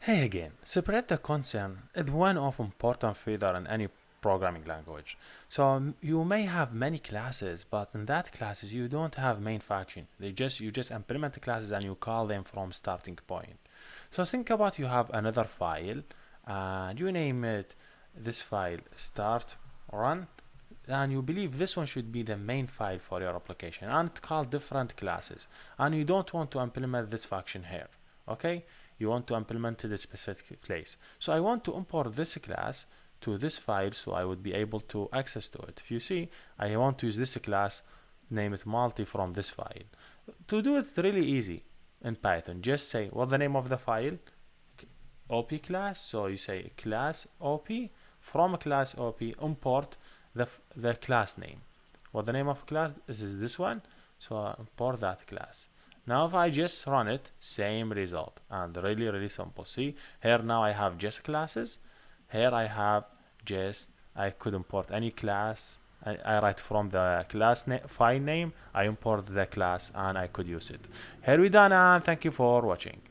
Hey again, separate the concern is one of important feature in any programming language. So you may have many classes, but in that classes you don't have main function. You just implement the classes and you call them from starting point. So think about you have another file and you name it this file start run, and you believe this one should be the main file for your application and it's called different classes, and you don't want to implement this function here. Okay, you want to implement it in a specific place. So I want to import this class to this file so I would be able to access to it. If you see, I want to use this class, name it multi from this file. To do it really easy in Python, just say what's the name of the file, op class. So you say class op, from class op import the class name. What the name of class is this one, so I import that class. Now if I just run it, same result, and really simple. See here, now I have just classes. Here I have just, I could import any class. I write from the class file name, I import the class and I could use it. Here we done, and thank you for watching.